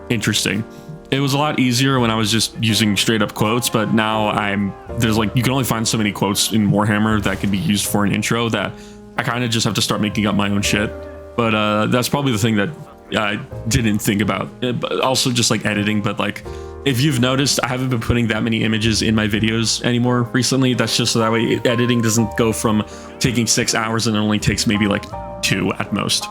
interesting. It was a lot easier when I was just using straight up quotes, but now there's like, you can only find so many quotes in Warhammer that can be used for an intro that I kind of just have to start making up my own shit. But that's probably the thing that I didn't think about. But also just like editing, but like, if you've noticed, I haven't been putting that many images in my videos anymore recently. That's just so that way editing doesn't go from taking 6 hours and it only takes maybe like 2 at most.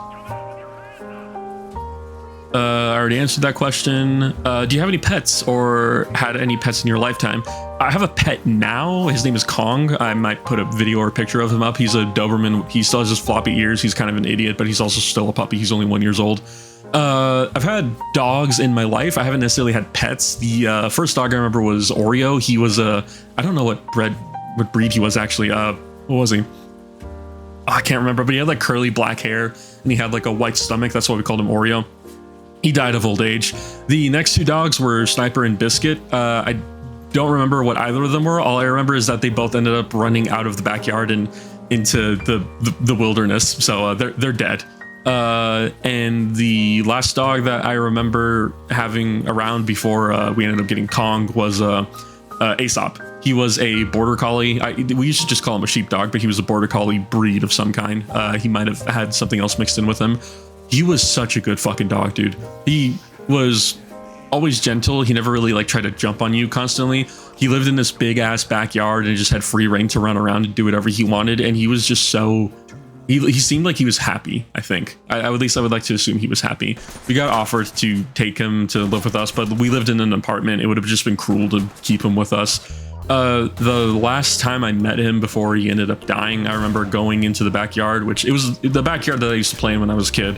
I already answered that question. Do you have any pets or had any pets in your lifetime? I have a pet now. His name is Kong. I might put a video or a picture of him up. He's a Doberman. He still has his floppy ears. He's kind of an idiot, but he's also still a puppy. He's only 1 year old. I've had dogs in my life. I haven't necessarily had pets. The first dog I remember was Oreo. He was I don't know what breed he was actually. What was he? I can't remember, but he had like curly black hair and he had like a white stomach. That's why we called him Oreo. He died of old age. The next 2 dogs were Sniper and Biscuit. I don't remember what either of them were. All I remember is that they both ended up running out of the backyard and into the wilderness, so they're dead. And the last dog that I remember having around before we ended up getting Kong was Aesop. He was a border collie. We used to just call him a sheepdog, but he was a border collie breed of some kind. He might have had something else mixed in with him. He was such a good fucking dog, dude. He was always gentle. He never really like tried to jump on you constantly. He lived in this big ass backyard and just had free reign to run around and do whatever he wanted. And he was just so, he seemed like he was happy, I think. At least I would like to assume he was happy. We got offered to take him to live with us, but we lived in an apartment. It would have just been cruel to keep him with us. The last time I met him before he ended up dying, I remember going into the backyard, which it was the backyard that I used to play in when I was a kid.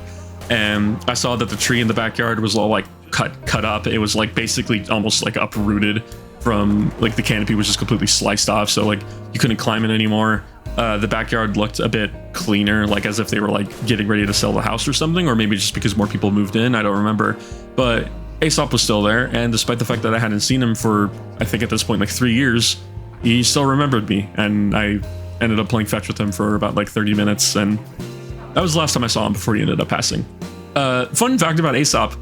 And I saw that the tree in the backyard was all like cut up. It was like basically almost like uprooted from like the canopy was just completely sliced off. So like you couldn't climb it anymore. The backyard looked a bit cleaner, like as if they were like getting ready to sell the house or something, or maybe just because more people moved in. I don't remember. But Aesop was still there. And despite the fact that I hadn't seen him for, I think at this point, like 3 years, he still remembered me. And I ended up playing fetch with him for about like 30 minutes. And that was the last time I saw him before he ended up passing. Fun fact about Aesop,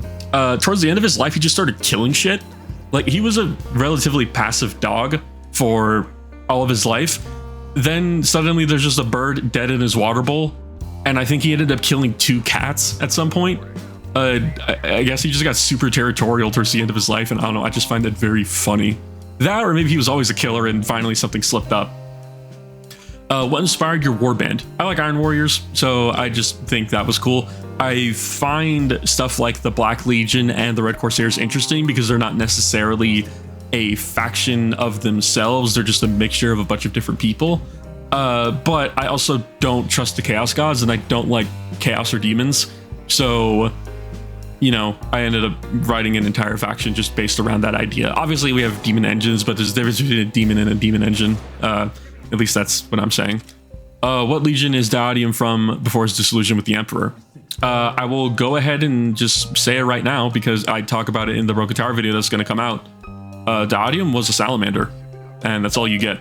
towards the end of his life, he just started killing shit. Like, he was a relatively passive dog for all of his life. Then suddenly there's just a bird dead in his water bowl. And I think he ended up killing 2 cats at some point. I guess he just got super territorial towards the end of his life. And I don't know, I just find that very funny. That, or maybe he was always a killer and finally something slipped up. What inspired your warband? I like Iron Warriors, so I just think that was cool. I find stuff like the Black Legion and the Red Corsairs interesting because they're not necessarily a faction of themselves. They're just a mixture of a bunch of different people. But I also don't trust the Chaos Gods, and I don't like Chaos or Demons. So, you know, I ended up writing an entire faction just based around that idea. Obviously, we have demon engines, but there's a difference between a demon and a demon engine. At least that's what I'm saying. What legion is Diodium from before his disillusion with the Emperor? I will go ahead and just say it right now because I talk about it in the Broken Tower video that's going to come out. Diodium was a salamander, and that's all you get.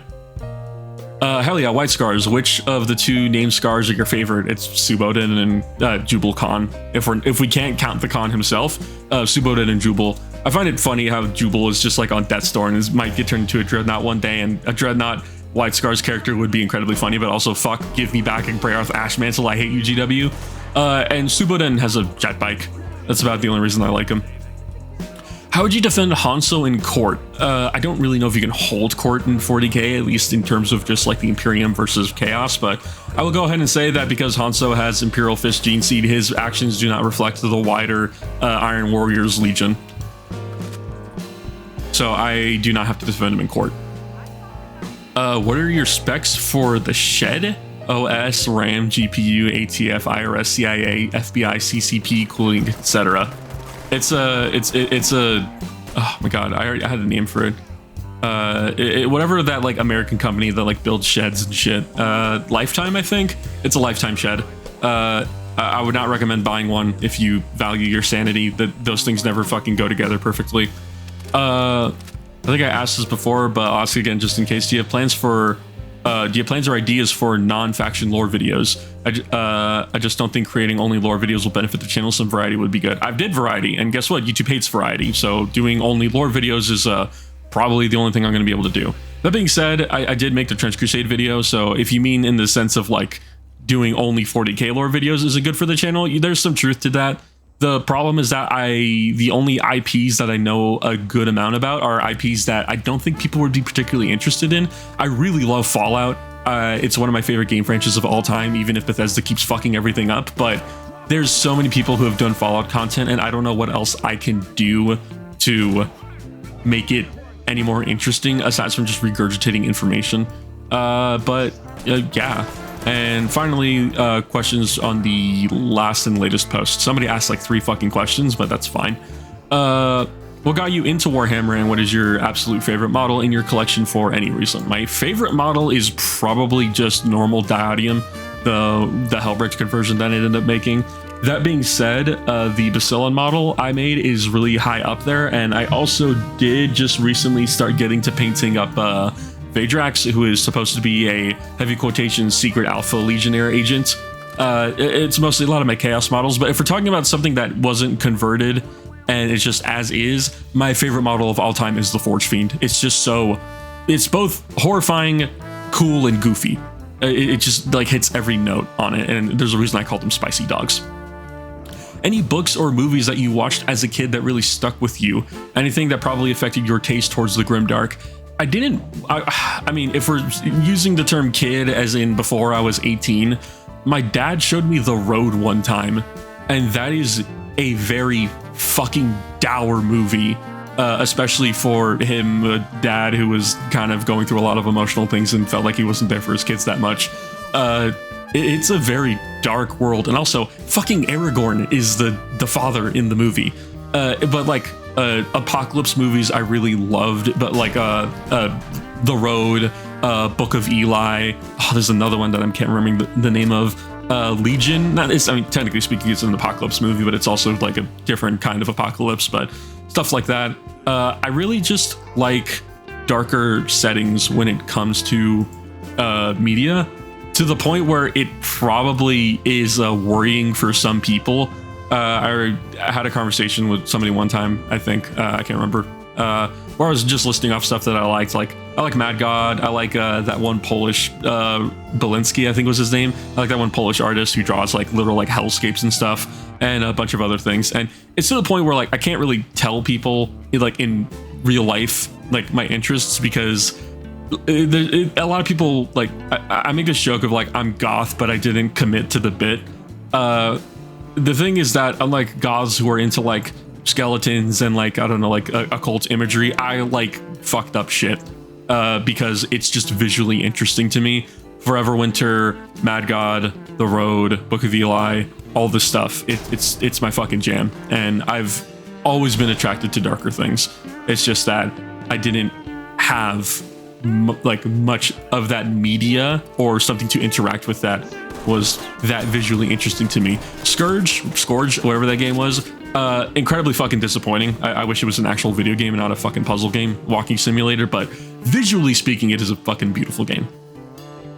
Hell yeah, White Scars. Which of the 2 named scars are your favorite? It's Suboden and Jubal Khan. If we can't count the Khan himself, Suboden and Jubal. I find it funny how Jubal is just like on death's door and might get turned into a Dreadnought one day, and a Dreadnought White Scar's character would be incredibly funny, but also fuck, give me back and Braearth Ashmantle, I hate you, GW. And Suboden has a jet bike. That's about the only reason I like him. How would you defend Hanzo in court? I don't really know if you can hold court in 40k, at least in terms of just like the Imperium versus Chaos, but I will go ahead and say that because Hanzo has Imperial Fist Gene Seed, his actions do not reflect the wider Iron Warriors Legion. So I do not have to defend him in court. What are your specs for the Shed? OS, RAM, GPU, ATF, IRS, CIA, FBI, CCP, cooling, etc. It's a oh my god, I had a name for it. Whatever that like American company that like builds sheds and shit. Lifetime, I think. It's a Lifetime shed. I would not recommend buying one if you value your sanity. Those things never fucking go together perfectly. I think I asked this before, but I'll ask again just in case. Do you have plans or ideas for non-faction lore videos? I just don't think creating only lore videos will benefit the channel. Some variety would be good. I did variety, and guess what? YouTube hates variety, so doing only lore videos is probably the only thing I'm going to be able to do. That being said, I did make the Trench Crusade video, so if you mean in the sense of like doing only 40k lore videos, is it good for the channel? There's some truth to that. The problem is that the only IPs that I know a good amount about are IPs that I don't think people would be particularly interested in. I really love Fallout. It's one of my favorite game franchises of all time, even if Bethesda keeps fucking everything up. But there's so many people who have done Fallout content, and I don't know what else I can do to make it any more interesting aside from just regurgitating information. Yeah. And finally, questions on the last and latest post. Somebody asked like 3 fucking questions, but that's fine. What got you into Warhammer, and what is your absolute favorite model in your collection for any reason? My favorite model is probably just normal Diodium, the Hellbridge conversion that I ended up making. That being said, the Bacillon model I made is really high up there, and I also did just recently start getting to painting up Vadrax, who is supposed to be a heavy quotation secret alpha legionnaire agent. It's mostly a lot of my chaos models, but if we're talking about something that wasn't converted and it's just as is, my favorite model of all time is the Forge Fiend. It's just so, it's both horrifying, cool, and goofy. It just like hits every note on it, and there's a reason I call them spicy dogs. Any books or movies that you watched as a kid that really stuck with you? Anything that probably affected your taste towards the grimdark? I mean, if we're using the term kid as in before I was 18, my dad showed me The Road one time, and that is a very fucking dour movie, especially for him, a dad who was kind of going through a lot of emotional things and felt like he wasn't there for his kids that much. It's a very dark world, and also fucking Aragorn is the father in the movie. But like apocalypse movies I really loved, but like The Road, Book of Eli. Oh, there's another one that I can't remember the name of. Legion. I mean, technically speaking, it's an apocalypse movie, but it's also like a different kind of apocalypse. But stuff like that. I really just like darker settings when it comes to media, to the point where it probably is worrying for some people. I had a conversation with somebody one time, I think, I can't remember, where I was just listing off stuff that I liked. Like, I like Mad God, I like that one Polish, Belinsky, I think was his name. I like that one Polish artist who draws like literal like hellscapes and stuff, and a bunch of other things. And it's to the point where like I can't really tell people like in real life like my interests, because a lot of people like, I make this joke of like I'm goth, but I didn't commit to the bit. The thing is that unlike goths who are into like skeletons and like, I don't know, like occult imagery, I like fucked up shit because it's just visually interesting to me. Forever Winter, Mad God, The Road, Book of Eli, all this stuff, it's my fucking jam, and I've always been attracted to darker things. It's just that I didn't have like much of that media or something to interact with that was that visually interesting to me. Scourge, whatever that game was, incredibly fucking disappointing. I wish it was an actual video game and not a fucking puzzle game, walking simulator, but visually speaking, it is a fucking beautiful game.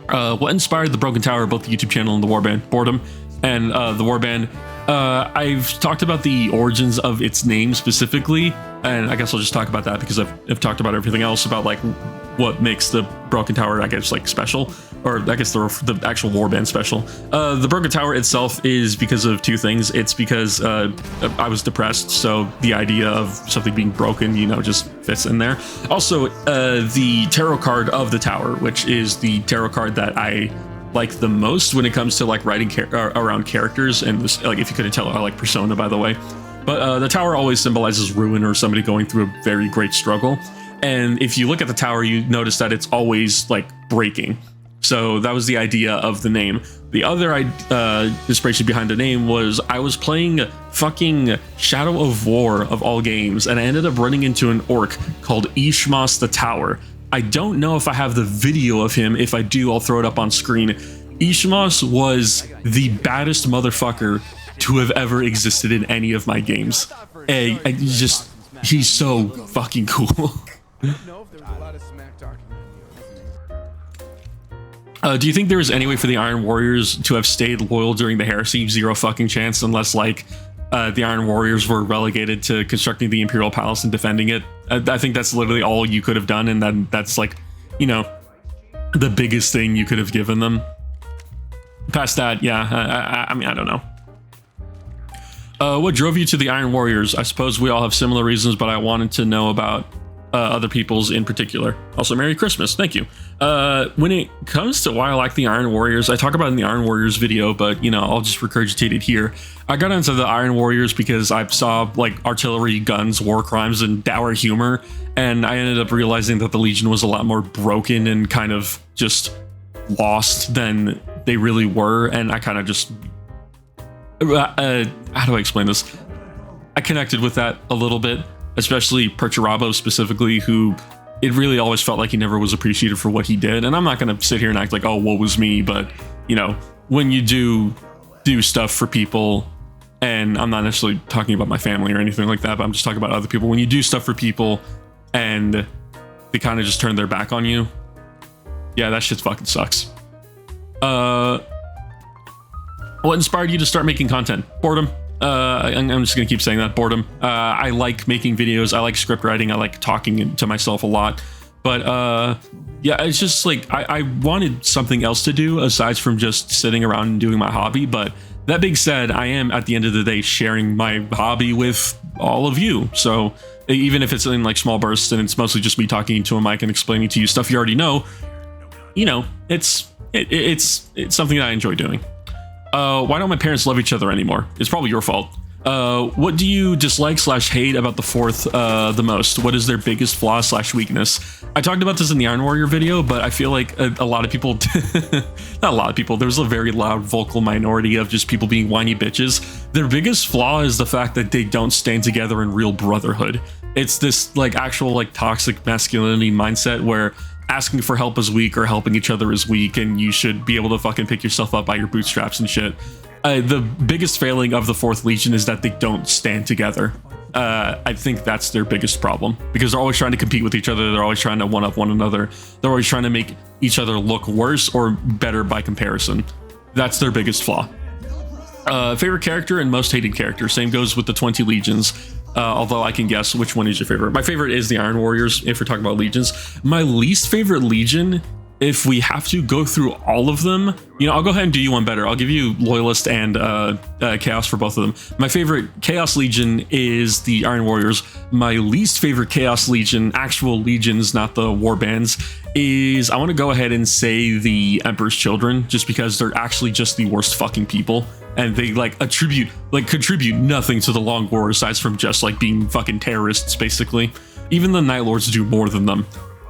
What inspired the Broken Tower, both the YouTube channel and the Warband? Boredom and the Warband. I've talked about the origins of its name specifically, and I guess I'll just talk about that because I've talked about everything else about like what makes the Broken Tower, I guess, like special, or I guess the actual Warband special. The Broken Tower itself is because of two things. It's because I was depressed, so the idea of something being broken, you know, just fits in there. Also, the tarot card of the tower, which is the tarot card that I like the most when it comes to like writing around characters, and this, like if you couldn't tell, I like Persona, by the way. But the tower always symbolizes ruin or somebody going through a very great struggle. And if you look at the tower, you notice that it's always like breaking. So that was the idea of the name. The other inspiration behind the name was I was playing fucking Shadow of War of all games, and I ended up running into an orc called Ishmas the Tower. I don't know if I have the video of him. If I do, I'll throw it up on screen. Ishmas was the baddest motherfucker to have ever existed in any of my games. He's so fucking cool. Do you think there was any way for the Iron Warriors to have stayed loyal during the Heresy? Zero fucking chance, unless like the Iron Warriors were relegated to constructing the Imperial Palace and defending it. I think that's literally all you could have done, and then that's like, you know, the biggest thing you could have given them. Past that, yeah, I mean, I don't know. What drove you to the Iron Warriors? I suppose we all have similar reasons, but I wanted to know about other people's in particular. Also, Merry Christmas. Thank you. When it comes to why I like the Iron Warriors, I talk about it in the Iron Warriors video, but you know, I'll just regurgitate it here. I got into the Iron Warriors because I saw like artillery, guns, war crimes, and dour humor, and I ended up realizing that the Legion was a lot more broken and kind of just lost than they really were, and I kind of just how do I explain this? I connected with that a little bit, especially Perturabo specifically, who it really always felt like he never was appreciated for what he did. And I'm not going to sit here and act like, oh, woe was me, but you know, when you do stuff for people, and I'm not necessarily talking about my family or anything like that, but I'm just talking about other people. When you do stuff for people and they kind of just turn their back on you, Yeah, that shit fucking sucks. What inspired you to start making content? Boredom. I'm just gonna keep saying that. Boredom. I like making videos. I like script writing. I like talking to myself a lot. But yeah, it's just like I wanted something else to do aside from just sitting around and doing my hobby. But that being said, I am at the end of the day sharing my hobby with all of you. So even if it's in like small bursts and it's mostly just me talking to a mic and explaining to you stuff you already know, you know, it's something that I enjoy doing. Why don't my parents love each other anymore? It's probably your fault. What do you dislike / hate about the fourth the most? What is their biggest flaw / weakness? I talked about this in the Iron Warrior video, but I feel like a lot of people, not a lot of people, there's a very loud vocal minority of just people being whiny bitches. Their biggest flaw is the fact that they don't stand together in real brotherhood. It's this like actual like toxic masculinity mindset where asking for help is weak or helping each other is weak, and you should be able to fucking pick yourself up by your bootstraps and shit. The biggest failing of the 4th Legion is that they don't stand together. I think that's their biggest problem because they're always trying to compete with each other. They're always trying to one-up one another. They're always trying to make each other look worse or better by comparison. That's their biggest flaw. Favorite character and most hated character. Same goes with the 20 Legions. Although I can guess which one is your favorite. My favorite is the Iron Warriors, if we're talking about Legions. My least favorite Legion, if we have to go through all of them, you know, I'll go ahead and do you one better. I'll give you Loyalist and Chaos for both of them. My favorite Chaos Legion is the Iron Warriors. My least favorite Chaos Legion, actual legions, not the war bands, is I want to go ahead and say the Emperor's Children, just because they're actually just the worst fucking people. And they like contribute nothing to the Long War aside from just like being fucking terrorists, basically. Even the Night Lords do more than them.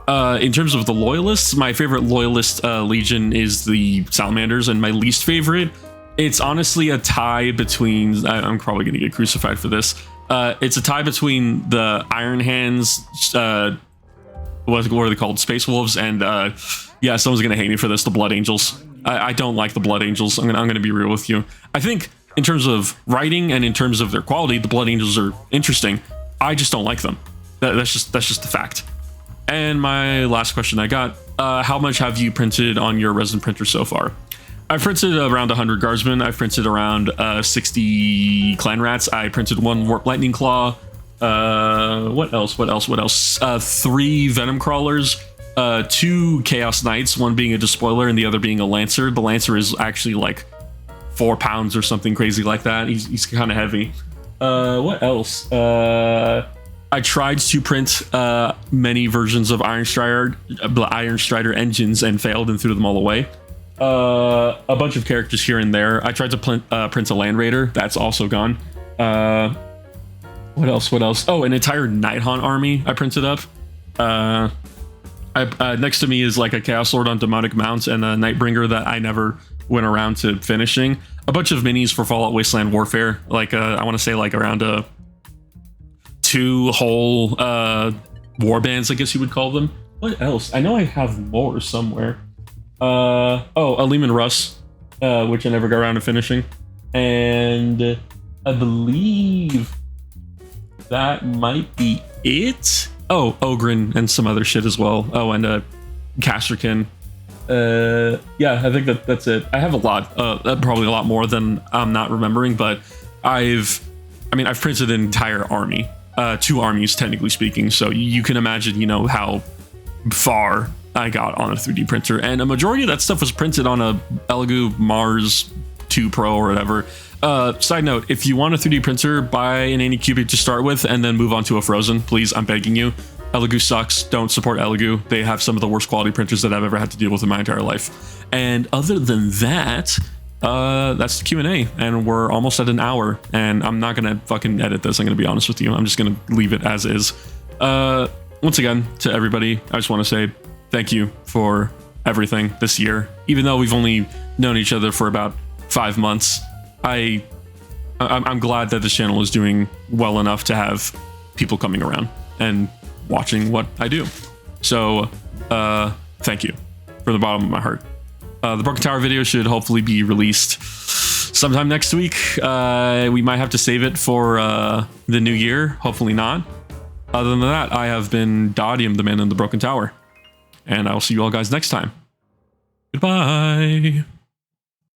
In terms of the Loyalists, my favorite Loyalist Legion is the Salamanders, and my least favorite, it's honestly a tie between, I'm probably going to get crucified for this, it's a tie between the Iron Hands, what are they called, Space Wolves, and yeah, someone's going to hate me for this, the Blood Angels. I don't like the Blood Angels. I'm gonna be real with you. I think in terms of writing and in terms of their quality, the Blood Angels are interesting. I just don't like them. That's just the fact. And my last question I got, how much have you printed on your resin printer so far? I've printed around 100 Guardsmen. I've printed around 60 Clan Rats. I printed 1 Warp Lightning Claw. What else? 3 Venom Crawlers. 2 Chaos Knights, one being a Despoiler and the other being a Lancer. The Lancer is actually like 4 pounds or something crazy like that. He's kind of heavy. What else? I tried to print many versions of Iron Strider engines and failed and threw them all away. A bunch of characters here and there. I tried to print a Land Raider. That's also gone. What else? Oh, an entire Nighthaunt army I printed up. Next to me is like a Chaos Lord on Demonic Mounts and a Nightbringer that I never went around to finishing. A bunch of minis for Fallout Wasteland Warfare. Like I want to say like around 2 whole war bands, I guess you would call them. What else? I know I have more somewhere. Oh, a Lehman Russ, which I never got around to finishing. And I believe that might be it. Oh, Ogren and some other shit as well. Oh, and Casterkin. Yeah, I think that's it. I have a lot, probably a lot more than I'm not remembering, but I've printed an entire army, 2 armies technically speaking. So you can imagine, you know, how far I got on a 3D printer, and a majority of that stuff was printed on a Elegoo Mars 2 Pro or whatever. Side note, if you want a 3D printer, buy an Anycubic to start with and then move on to a Frozen, please. I'm begging you. Elegoo sucks. Don't support Elegoo. They have some of the worst quality printers that I've ever had to deal with in my entire life. And other than that, that's the Q&A, and we're almost at an hour, and I'm not gonna fucking edit this. I'm gonna be honest with you. I'm just gonna leave it as is. Once again, to everybody, I just want to say thank you for everything this year. Even though we've only known each other for about 5 months, I'm glad that this channel is doing well enough to have people coming around and watching what I do. So thank you from the bottom of my heart. The Broken Tower video should hopefully be released sometime next week. We might have to save it for the new year. Hopefully not. Other than that, I have been Dodium, the man in the Broken Tower. And I will see you all guys next time. Goodbye.